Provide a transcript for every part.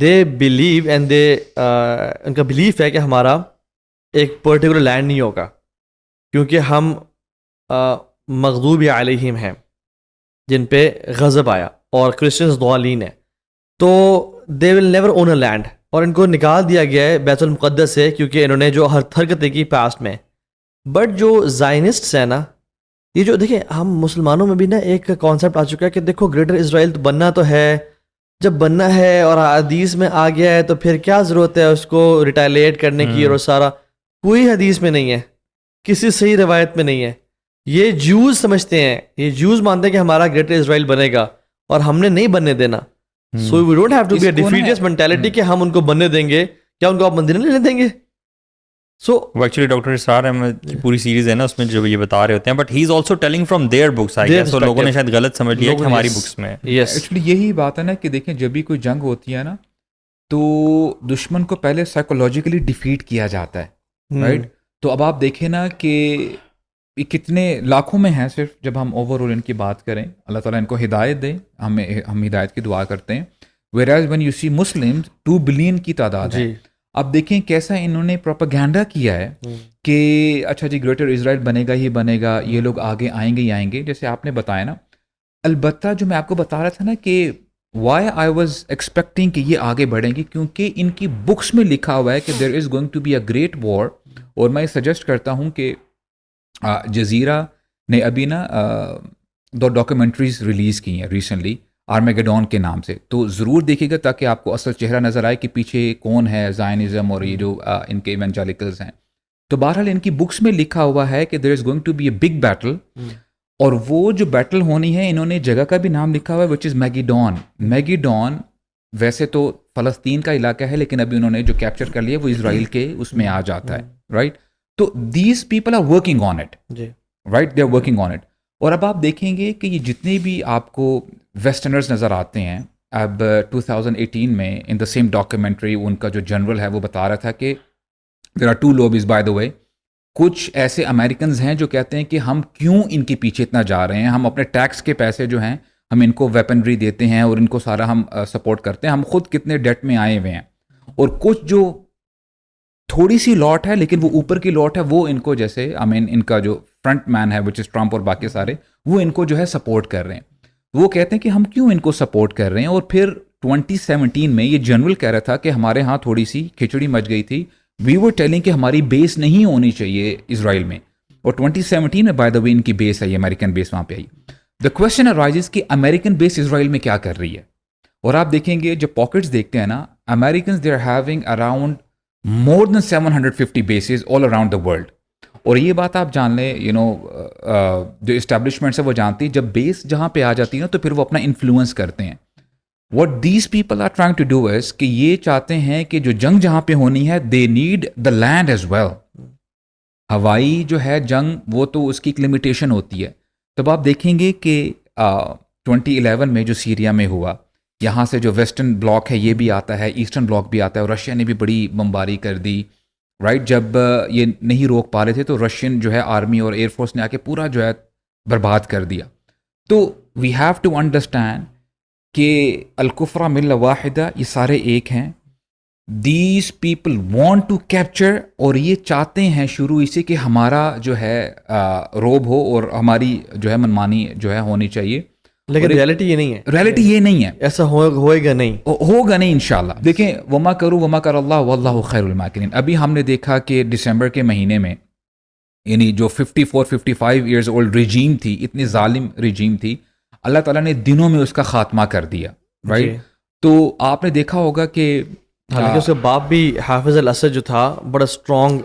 They believe and they ان کا belief ہے کہ ہمارا ایک پرٹیکولر لینڈ نہیں ہوگا کیونکہ ہم مغضوب علیہم ہیں جن پہ غضب آیا اور کرسچنز ضالین ہیں, تو دے will never own a land, اور ان کو نکال دیا گیا ہے بیت المقدس سے کیونکہ انہوں نے جو حرکتیں کی پاسٹ میں. بٹ جو زائنسٹس ہیں نا, یہ جو دیکھیں ہم مسلمانوں میں بھی نا ایک کانسیپٹ آ چکا ہے کہ دیکھو گریٹر اسرائیل تو بننا تو ہے, جب بننا ہے اور حدیث میں آ گیا ہے تو پھر کیا ضرورت ہے اس کو ریٹیلیٹ کرنے کی, اور سارا کوئی حدیث میں نہیں ہے, کسی صحیح روایت میں نہیں ہے. یہ جوز سمجھتے ہیں, یہ جوز مانتے ہیں کہ ہمارا گریٹر اسرائیل بنے گا اور ہم نے نہیں بننے دینا. So we don't have to be a defeatist mentality کہ ہم ان کو بننے دیں گے. کیا ان کو آپ مندر نہیں لینے دیں گے؟ سو ایکچولی ڈاکٹر اسرار احمد کی پوری سیریز ہے نا, اس میں جو یہ بتا رہے ہوتے ہیں, but he is also telling from their books. I guess تو لوگوں نے شاید غلط سمجھ لیا کہ ہماری بکس میں. ایکچولی یہی بات ہے نا کہ دیکھیں جب بھی کوئی جنگ ہوتی ہے نا تو دشمن کو پہلے سائیکولوجیکلی ڈیفیٹ کیا جاتا ہے, رائٹ. تو اب آپ دیکھیں نا کہ کتنے لاکھوں میں ہیں صرف, جب ہم اوور آل ان کی بات کریں, اللہ تعالیٰ ان کو ہدایت دیں, ہم ہدایت کی دعا کرتے ہیں. Whereas when you see Muslim 2 billion کی تعداد ہے. اب دیکھیں کیسا انہوں نے پروپیگینڈا کیا ہے کہ اچھا جی گریٹر اسرائیل بنے گا ہی بنے گا, یہ لوگ آگے آئیں گے ہی آئیں گے, جیسے آپ نے بتایا نا. البتہ جو میں آپ کو بتا رہا تھا نا کہ وائی آئی واز ایکسپیکٹنگ کہ یہ آگے بڑھیں گے, کیونکہ ان کی بکس میں لکھا ہوا ہے کہ there is going to be a great war. اور میں سجیسٹ کرتا ہوں کہ جزیرہ نے ابھی نا 2 ڈاکومنٹریز ریلیز کی ہیں ریسنٹلی آرمیگیڈون کے نام سے, تو ضرور دیکھیے گا تاکہ آپ کو اصل چہرہ نظر آئے کہ پیچھے کون ہے زائنزم اور یہ جو ان کے ایونجیلیکلز ہیں. تو بہرحال ان کی بکس میں لکھا ہوا ہے کہ there is going to be a big battle, اور وہ جو بیٹل ہونی ہے انہوں نے جگہ کا بھی نام لکھا ہوا ہے وچ از میگیڈون. میگیڈون ویسے تو فلسطین کا علاقہ ہے لیکن ابھی انہوں نے جو کیپچر کر لیا وہ اسرائیل کے اس میں آ جاتا ہے, رائٹ. تو these people are working on it, right, they are working on it. اور اب آپ دیکھیں گے کہ یہ جتنے بھی آپ کو ویسٹرنرز نظر آتے ہیں, اب 2018 میں ان دا سیم ڈاکیومنٹری ان کا جو جنرل ہے وہ بتا رہا تھا کہ دیر آر 2 لوبیز بائی دا وے. کچھ ایسے امریکنز ہیں جو کہتے ہیں کہ ہم کیوں ان کے پیچھے اتنا جا رہے ہیں, ہم اپنے ٹیکس کے پیسے جو ہیں ہم ان کو ویپنری دیتے ہیں اور ان کو سارا ہم سپورٹ کرتے ہیں, ہم خود کتنے ڈیٹ میں آئے ہوئے ہیں. اور کچھ جو تھوڑی سی لاٹ ہے لیکن وہ اوپر کی لاٹ ہے وہ ان کو جیسے ان کا جو فرنٹ مین ہے وچ از ٹرمپ اور باقی سارے وہ ان کو جو ہے سپورٹ کر رہے ہیں. وہ کہتے ہیں کہ ہم کیوں ان کو سپورٹ کر رہے ہیں. اور پھر 2017 میں یہ جنرل کہہ رہا تھا کہ ہمارے ہاں تھوڑی سی کھچڑی مچ گئی تھی, وی ور ٹیلنگ کہ ہماری بیس نہیں ہونی چاہیے اسرائیل میں. اور 2017 میں بائی دا وے ان کی بیس ہے, امریکن بیس وہاں پہ آئی. دا کوشچن ارائزز کہ امریکن بیس اسرائیل میں کیا کر رہی ہے. اور آپ دیکھیں گے جب پاکٹس دیکھتے ہیں نا, Americans they are having around more than 750 bases all around the world. اور یہ بات آپ جان لیں, جو اسٹیبلشمنٹس ہے وہ جانتی ہے جب بیس جہاں پہ آ جاتی ہے نا تو پھر وہ اپنا انفلوئنس کرتے ہیں. what these people are trying to do is کہ یہ چاہتے ہیں کہ جو جنگ جہاں پہ ہونی ہے they need the land as well. ہوائی جو ہے جنگ وہ تو اس کی ایک لمیٹیشن ہوتی ہے. تب آپ دیکھیں گے کہ 2011 میں جو سیریا میں ہوا, یہاں سے جو ویسٹرن بلاک ہے یہ بھی آتا ہے, ایسٹرن بلاک بھی آتا ہے, اور رشیا نے بھی بڑی بمباری کر دی, رائٹ. جب یہ نہیں روک پا رہے تھے تو رشین جو ہے آرمی اور ایئر فورس نے آ کے پورا جو ہے برباد کر دیا. تو وی ہیو ٹو انڈرسٹینڈ کہ الکفر ملہ واحدہ, یہ سارے ایک ہیں. These people want to capture, اور یہ چاہتے ہیں شروع اسی کہ ہمارا جو ہے روب ہو اور ہماری جو ہے منمانی جو ہے ہونی چاہیے. لیکن ریالٹی یہ نہیں ہے, ریالٹی یہ نہیں ہے, ایسا ہوئے گا نہیں, ہوگا نہیں انشاءاللہ. دیکھیں وما کرو وما کر اللہ واللہ خیر الماکرین. ابھی ہم نے دیکھا کہ دسمبر کے مہینے میں یعنی جو 54-55 ایئرز اولڈ رجیم تھی, اتنی ظالم رجیم تھی, اللہ تعالیٰ نے دنوں میں اس کا خاتمہ کر دیا, رائٹ. تو آپ نے دیکھا ہوگا کہ حالانکہ اس کا باپ بھی حافظ الاسد جو تھا بڑا اسٹرانگ,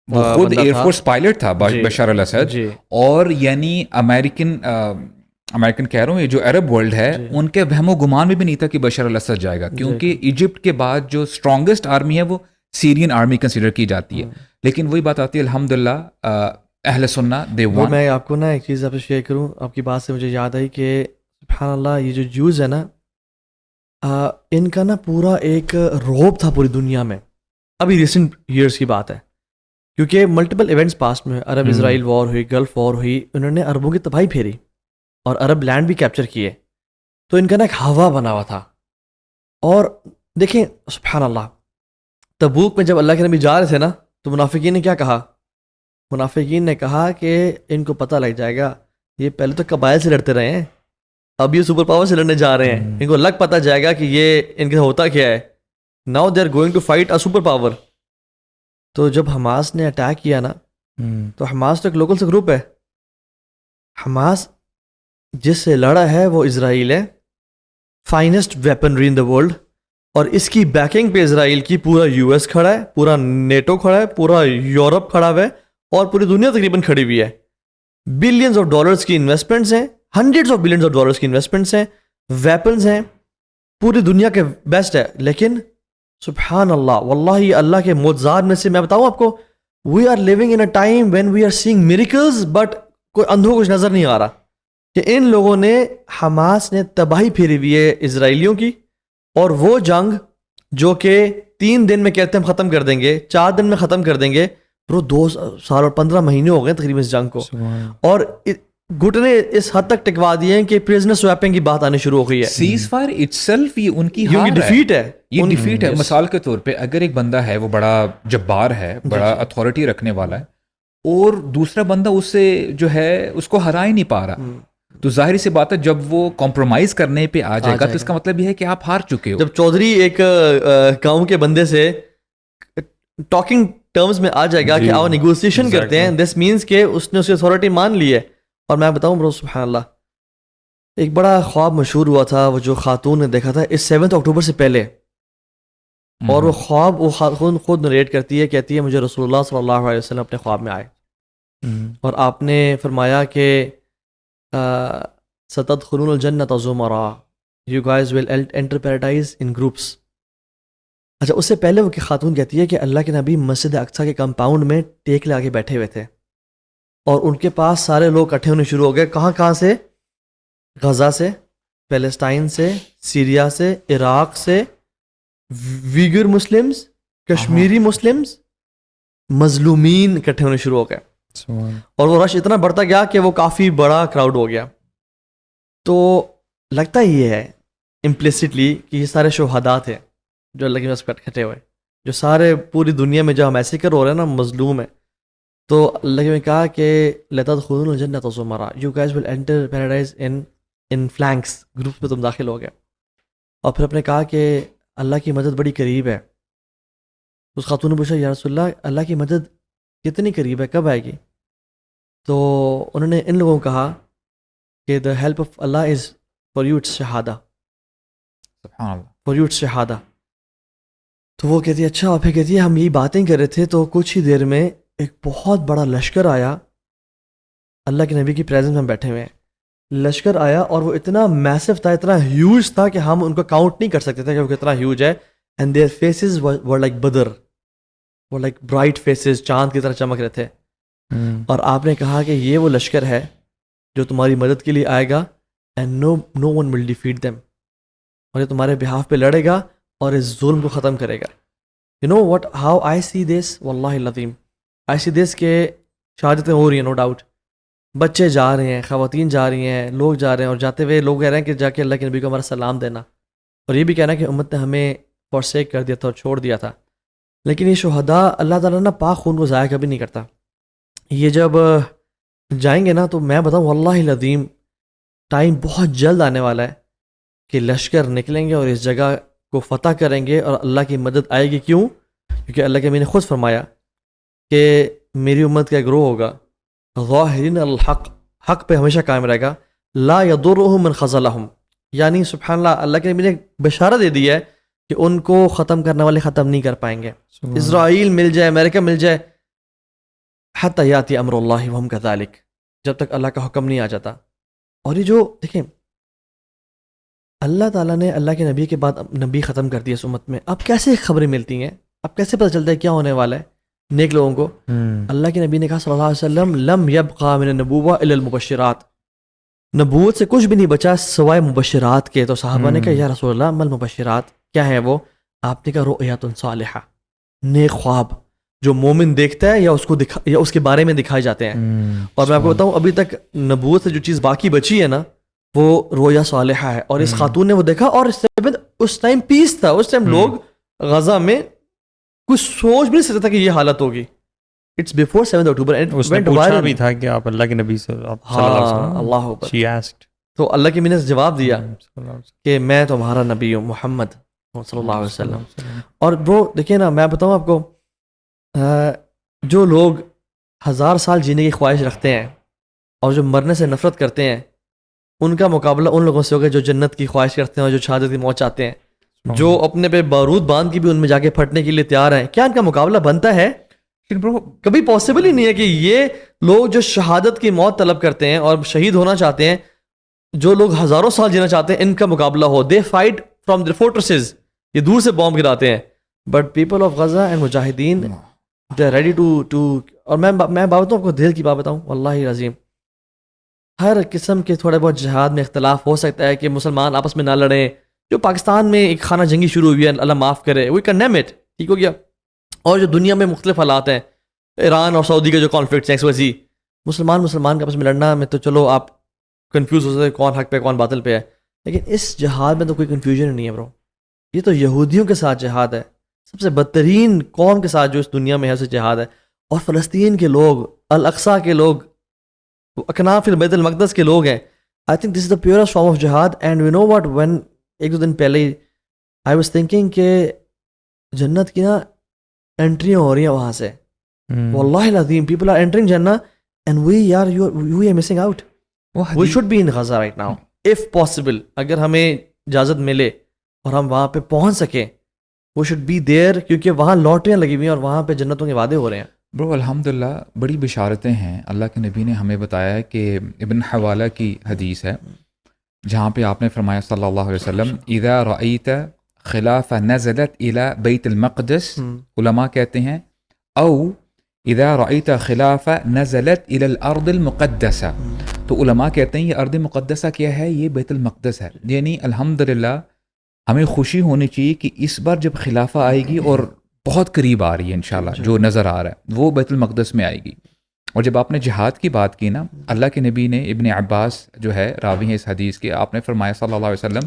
وہ خود ایئر فورس پائلٹ تھا بشار الاسد. اور یعنی امریکن کہہ رہا ہوں, یہ جو عرب ورلڈ ہے ان کے وہم و گمان میں بھی نہیں تھا کہ بشار الاسد جائے گا, کیونکہ ایجپٹ کے بعد جو اسٹرانگسٹ آرمی ہے وہ سیرین آرمی کنسیڈر کی جاتی ہے. لیکن وہی بات آتی ہے الحمدللہ اہل سنہ دے وان. میں آپ کو نا ایک چیز آپ سے شیئر کروں, آپ کی بات سے مجھے یاد آئی کہ سبحان اللہ یہ جو جوز ہے نا, ان کا نا پورا ایک روب تھا پوری دنیا میں. ابھی ریسنٹ ایئرس کی بات ہے, کیونکہ ملٹیپل ایونٹس پاسٹ میں عرب اسرائیل وار ہوئی, گلف وار ہوئی, انہوں نے عربوں کی تباہی پھیری اور عرب لینڈ بھی کیپچر کیے. تو ان کا نا ایک ہوا بنا ہوا تھا, اور دیکھیں سبحان اللہ، تبوک میں جب اللہ کے نبی جا رہے تھے نا تو منافقین نے کیا کہا؟ منافقین نے کہا کہ ان کو پتہ لگ جائے گا، یہ پہلے تو قبائل سے لڑتے رہے ہیں، اب یہ سپر پاور سے لڑنے جا رہے ہیں، ان کو لگ پتہ جائے گا کہ یہ ان کا ہوتا کیا ہے. Now they are going to fight a superpower. تو جب حماس نے اٹیک کیا نا تو حماس تو ایک لوکل سے گروپ ہے. حماس جس سے لڑا ہے وہ اسرائیل ہے، finest weaponry in the world, اور اس کی بیکنگ پہ اسرائیل کی پورا یو ایس کھڑا ہے، پورا نیٹو کھڑا ہے، پورا یورپ کھڑا ہوا ہے، اور پوری دنیا تقریباً کھڑی ہوئی ہے. بلینز آف ڈالرز کی انویسٹمنٹس ہیں، hundreds of billions of dollars کی انویسٹمنٹس ہیں، ویپنز ہیں، پوری دنیا کے بیسٹ ہے. لیکن سبحان اللہ، واللہ یہ اللہ کے معجزات میں سے میں بتاؤں آپ کو، we are living in a time when we are seeing miracles, but کوئی اندھوں کو کچھ نظر نہیں آ رہا کہ ان لوگوں نے، حماس نے تباہی پھیری ہوئی ہے اسرائیلیوں کی. اور وہ جنگ جو کہ 3 دن میں کہتے ہیں ہم ختم کر دیں گے، 4 دن میں ختم کر دیں گے، وہ 2 سال اور 15 مہینے ہو گئے تقریباً اس جنگ کو. اور گھٹنے اس حد تک ٹکوا دیے ہیں کہ پریزنر سویپنگ کی بات آنی شروع ہو گئی ہے. سیز فائر اٹسیلف یہ ان کی ہار ڈیفیٹ ہے، یہ ڈیفیٹ ہے. مثال کے طور پہ اگر ایک بندہ ہے وہ بڑا جبار ہے، بڑا اتھارٹی رکھنے والا ہے، اور دوسرا بندہ اس سے جو ہے اس کو ہرا ہی نہیں پا رہا، تو ظاہر سی بات ہے جب وہ کمپرومائز کرنے پہ آ جائے گا تو اس کا مطلب یہ ہے کہ آپ ہار چکے ہو. جب چودھری ایک گاؤں کے بندے سے ٹاکنگ ٹرمز میں آ جائے گا کہ آؤ نیگوسیشن کرتے ہیں، دس مینس کہ اس نے اس کی اتھارٹی مان لی ہے. اور میں بتاؤں برو سبحان اللہ، ایک بڑا خواب مشہور ہوا تھا وہ جو خاتون نے دیکھا تھا اس 7 اکتوبر سے پہلے، اور وہ خواب وہ خاتون خود نریٹ کرتی ہے، کہتی ہے مجھے رسول اللہ صلی اللہ علیہ وسلم اپنے خواب میں آئے اور آپ نے فرمایا کہ ستدخلون الجنۃ زمرا، you guys will enter paradise in groups. اچھا، اس سے پہلے وہ کہ خاتون کہتی ہے کہ اللہ کے نبی مسجد اقصیٰ کے کمپاؤنڈ میں ٹیک لگا کے بیٹھے ہوئے تھے، اور ان کے پاس سارے لوگ اکٹھے ہونے شروع ہو گئے. کہاں سے؟ غزہ سے، فلسطین سے، سیریا سے، عراق سے، ویگر مسلمز، کشمیری مسلمز، مظلومین اکٹھے ہونے شروع ہو گئے. اور وہ رش اتنا بڑھتا گیا کہ وہ کافی بڑا کراؤڈ ہو گیا. تو لگتا یہ ہے امپلیسٹلی کہ یہ سارے شہداء تھے جو اللہ کے واسطے اکٹھے ہوئے، جو سارے پوری دنیا میں جو میسیکر ہو رہے ہیں نا، مظلوم ہے. تو اللہ نے کہا کہ لتدخلون الجنۃ زمرا، you guys will enter paradise in flanks, group میں تم داخل ہو گئے. اور پھر اپنے کہا کہ اللہ کی مدد بڑی قریب ہے. اس خاتون نے پوچھا یا رسول اللہ کی مدد کتنی قریب ہے، کب آئے گی؟ تو انہوں نے ان لوگوں کو کہا کہ the help of Allah is for you it's شہادہ، سبحان اللہ، فار یو اٹس شہادہ. تو وہ کہتی ہے اچھا. اور پھر کہتی ہے ہم یہی باتیں کر رہے تھے تو کچھ ہی دیر میں ایک بہت بڑا لشکر آیا، اللہ کے نبی کی پریزنس میں ہم بیٹھے ہوئے ہیں. لشکر آیا اور وہ اتنا میسو تھا، اتنا ہیوج تھا کہ ہم ان کو کاؤنٹ نہیں کر سکتے تھے کہ وہ کتنا ہیوج ہے. And their faces were like بدر، وہ لائک برائٹ فیسز، چاند کی طرح چمک رہے تھے. اور آپ نے کہا کہ یہ وہ لشکر ہے جو تمہاری مدد کے لیے آئے گا، and no one will defeat them, اور یہ تمہارے بہاف پہ لڑے گا اور اس ظلم کو ختم کرے گا. You know what how I see this, واللہ العظیم آئی سی دس کہ شہادتیں ہو رہی ہیں، نو ڈاؤٹ. بچے جا رہے ہیں، خواتین جا رہی ہیں، لوگ جا رہے ہیں، اور جاتے ہوئے لوگ کہہ رہے ہیں کہ جا کے اللہ کے نبی کو ہمارا سلام دینا، اور یہ بھی کہنا کہ امت نے ہمیں فورسیک کر دیا تھا اور چھوڑ دیا تھا. لیکن یہ شہداء اللہ تعالیٰ نا پاک خون کو ضائع کبھی نہیں کرتا. یہ جب جائیں گے نا تو میں بتاؤں واللہ العظیم ٹائم بہت جلد آنے والا ہے کہ لشکر نکلیں گے اور اس جگہ کو فتح کریں گے اور اللہ کی مدد آئے گی. کیوں؟ کیونکہ اللہ کے نبی نے خود فرمایا کہ میری امت کا گروہ ہوگا ظاہرین الحق، حق پہ ہمیشہ قائم رہے گا، لا یضرهم من خذلهم. یعنی سبحان اللہ، اللہ کے نبی نے بشارت دے دی ہے کہ ان کو ختم کرنے والے ختم نہیں کر پائیں گے. اسرائیل مل جائے، امریکہ مل جائے، حتی یاتی امر اللہ وہم کذالک، جب تک اللہ کا حکم نہیں آ جاتا. اور یہ جو دیکھیں اللہ تعالیٰ نے اللہ کے نبی کے بعد نبی ختم کر دیا اس امت میں، اب کیسے خبریں ملتی ہیں، اب کیسے پتہ چلتا ہے کیا ہونے والا ہے نیک لوگوں کو؟ اللہ کے نبی نے کہا صلی اللہ علیہ وسلم لم یبقى من النبوہ الا المبشرات، نبوت سے کچھ بھی نہیں بچا سوائے مبشرات کے. تو صحابہ نے کہا یا رسول اللہ ما المبشرات، کیا ہے وہ؟ آپ نے کہا رؤیات صالحہ، نیک خواب جو مومن دیکھتا ہے یا اس کو یا اس کے بارے میں دکھائے جاتے ہیں. اور میں آپ کو بتاؤں ابھی تک نبوت سے جو چیز باقی بچی ہے نا وہ رویا صالحہ ہے, اور اس خاتون نے وہ دیکھا, اور اس ٹائم پیس تھا, اس ٹائم لوگ غزہ میں کچھ سوچ بھی نہیں سکتا تھا کہ یہ حالت ہوگی. اٹس بیفور 7 اکتوبر. اس نے پوچھا بھی تھا کہ آپ اللہ کے نبی سے اللہ اکبر. she asked. تو اللہ کی نے جواب دیا کہ میں تمہارا نبی ہوں, محمد صلی اللہ علیہ وسلم. اور وہ دیکھیے نا, میں بتاؤں آپ کو, جو لوگ 1000 سال جینے کی خواہش رکھتے ہیں اور جو مرنے سے نفرت کرتے ہیں, ان کا مقابلہ ان لوگوں سے ہوگا جو جنت کی خواہش کرتے ہیں اور جو شہادت کی موت چاہتے ہیں, جو اپنے پہ بارود باندھ کے بھی ان میں جا کے پھٹنے کے لیے تیار ہیں. کیا ان کا مقابلہ بنتا ہے؟ کبھی پاسبل ہی نہیں ہے کہ یہ لوگ جو شہادت کی موت طلب کرتے ہیں اور شہید ہونا چاہتے ہیں, جو لوگ ہزاروں سال جینا چاہتے ہیں, ان کا مقابلہ ہو. دے فائٹ فرام دیئر فورٹریسز, یہ دور سے بومب گراتے ہیں. But people of Gaza and مجاہدین دے آر ریڈی ٹو. اور میں بات آپ کو دل کی بات بتاؤں, واللہ عظیم, ہر قسم کے تھوڑے بہت جہاد میں اختلاف ہو سکتا ہے کہ مسلمان آپس میں نہ لڑیں. جو پاکستان میں ایک خانہ جنگی شروع ہوئی ہے, اللہ معاف کرے, وی کنڈیم اٹ, ٹھیک ہو گیا. اور جو دنیا میں مختلف حالات ہیں, ایران اور سعودی کے جو کانفلکٹس ہیں, ویسی مسلمان کے آپس میں لڑنا میں تو چلو آپ کنفیوز ہو سکتے کون حق پہ کون باطل پہ ہے, لیکن اس جہاد میں تو کوئی کنفیوژن نہیں ہے برو. یہ تو یہودیوں کے ساتھ جہاد ہے, سب سے بدترین قوم کے ساتھ جو اس دنیا میں ہے اسے جہاد ہے. اور فلسطین کے لوگ, الاقصی کے لوگ, اکناف بیت المقدس کے لوگ ہیں. I think this is the purest form of جہاد. And we know what, when ایک دو دن پہلے آئی واز تھنکنگ کہ جنت کی نا انٹریاں ہو رہی ہیں وہاں سے, واللہ العظیم پیپل آر انٹرنگ جنہ and we are missing out. We should be in Gaza right now if possible. اگر ہمیں اجازت ملے اور ہم وہاں پہ پہنچ سکیں, وی شوڈ بی دیئر, کیونکہ وہاں لاٹریاں لگی ہوئی ہیں اور وہاں پہ جنتوں کے وعدے ہو رہے ہیں. برو الحمدللہ بڑی بشارتیں ہیں. اللہ کے نبی نے ہمیں بتایا ہے کہ ابن حوالہ کی حدیث ہے جہاں پہ آپ نے فرمایا صلی اللہ علیہ وسلم, اذا رأیت خلاف نزلت الى بیت المقدس, علماء کہتے ہیں, او اذا رأیت خلاف نزلت الى الارض المقدسہ. تو علماء کہتے ہیں یہ ارض مقدسہ کیا ہے, یہ بیت المقدس ہے. یعنی الحمدللہ ہمیں خوشی ہونی چاہیے کہ اس بار جب خلافہ آئے گی, اور بہت قریب آ رہی ہے انشاءاللہ, جو نظر آ رہا ہے وہ بیت المقدس میں آئے گی. اور جب آپ نے جہاد کی بات کی نا, اللہ کے نبی نے, ابن عباس جو ہے راوی ہیں اس حدیث کے, آپ نے فرمایا صلی اللہ علیہ وسلم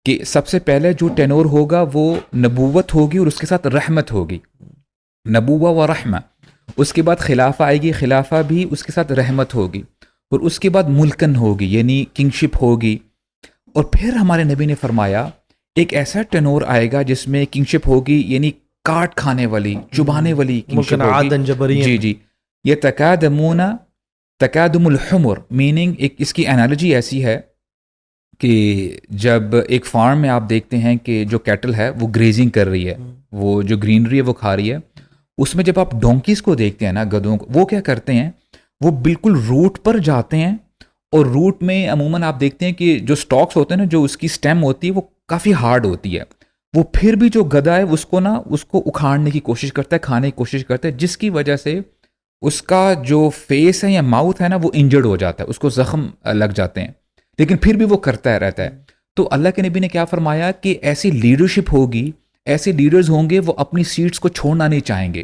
کہ سب سے پہلے جو ٹینور ہوگا وہ نبوت ہوگی اور اس کے ساتھ رحمت ہوگی, نبوہ و رحمہ. اس کے بعد خلافہ آئے گی, خلافہ بھی اس کے ساتھ رحمت ہوگی, اور اس کے بعد ملکن ہوگی یعنی کنگشپ ہوگی. اور پھر ہمارے نبی نے فرمایا ایک ایسا ٹینور آئے گا جس میں کنگشپ ہوگی یعنی کاٹ کھانے والی, چبانے والی کنگشپ ہوگی. جی جی, یہ تکادم الحمر, میننگ ایک اس کی انالوجی ایسی ہے کہ جب ایک فارم میں آپ دیکھتے ہیں کہ جو کیٹل ہے وہ گریزنگ کر رہی ہے, وہ جو گرینری ہے وہ کھا رہی ہے, اس میں جب آپ ڈونکیز کو دیکھتے ہیں نا, گدھوں کو, وہ کیا کرتے ہیں, وہ بالکل روٹ پر جاتے ہیں, اور روٹ میں عموماً آپ دیکھتے ہیں کہ جو سٹاکس ہوتے ہیں نا, جو اس کی سٹیم ہوتی ہے وہ کافی ہارڈ ہوتی ہے. وہ پھر بھی جو گدھا ہے اس کو اکھاڑنے کی کوشش کرتا ہے, کھانے کی کوشش کرتا ہے, جس کی وجہ سے اس کا جو فیس ہے یا ماؤتھ ہے نا وہ انجرڈ ہو جاتا ہے, اس کو زخم لگ جاتے ہیں, لیکن پھر بھی وہ کرتا رہتا ہے. تو اللہ کے نبی نے کیا فرمایا کہ ایسی لیڈرشپ ہوگی, ایسے لیڈرز ہوں گے وہ اپنی سیٹس کو چھوڑنا نہیں چاہیں گے.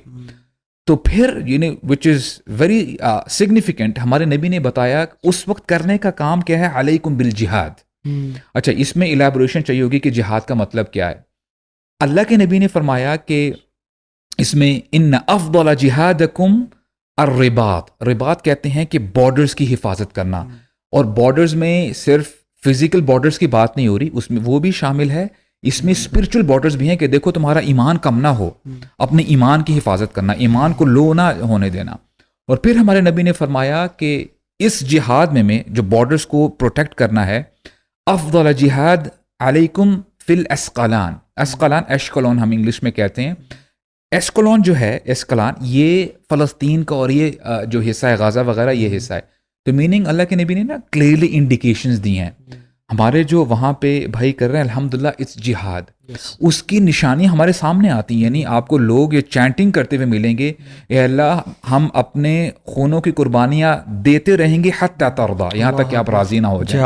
تو پھر وچ از ویری سگنیفیکنٹ, ہمارے نبی نے بتایا اس وقت کرنے کا کام کیا ہے, علیکم بالجہاد. اچھا, اس میں الیبوریشن چاہیے ہوگی کہ جہاد کا مطلب کیا ہے. اللہ کے نبی نے فرمایا کہ اس میں ان افضل جہادکم الرباط. رباط کہتے ہیں کہ بارڈرز کی حفاظت کرنا, اور بارڈرز میں صرف فزیکل بارڈرز کی بات نہیں ہو رہی, اس میں وہ بھی شامل ہے, اس میں اسپرچل بارڈرز بھی ہیں کہ دیکھو تمہارا ایمان کم نہ ہو, اپنے ایمان کی حفاظت کرنا, ایمان کو لو نہ ہونے دینا. اور پھر ہمارے نبی نے فرمایا کہ اس جہاد میں جو بارڈرز کو پروٹیکٹ کرنا ہے, افضل جہاد علیکم فی الاسقلان. اسقلان, ایشکلون ہم انگلش میں کہتے ہیں. ایسکلون جو ہے, اسقلان, یہ فلسطین کا اور یہ جو حصہ ہے غزہ وغیرہ یہ حصہ ہے. تو میننگ اللہ کے نبی نے نا کلیئرلی انڈیکیشنز دی ہیں. ہمارے جو وہاں پہ بھائی کر رہے ہیں الحمدللہ اٹس جہاد, اس کی نشانی ہمارے سامنے آتی ہیں. یعنی آپ کو لوگ یہ چینٹنگ کرتے ہوئے ملیں گے, اے اللہ ہم اپنے خونوں کی قربانیاں دیتے رہیں گے حتی ترضیٰ, یہاں تک کہ آپ راضی نہ ہو جائیں.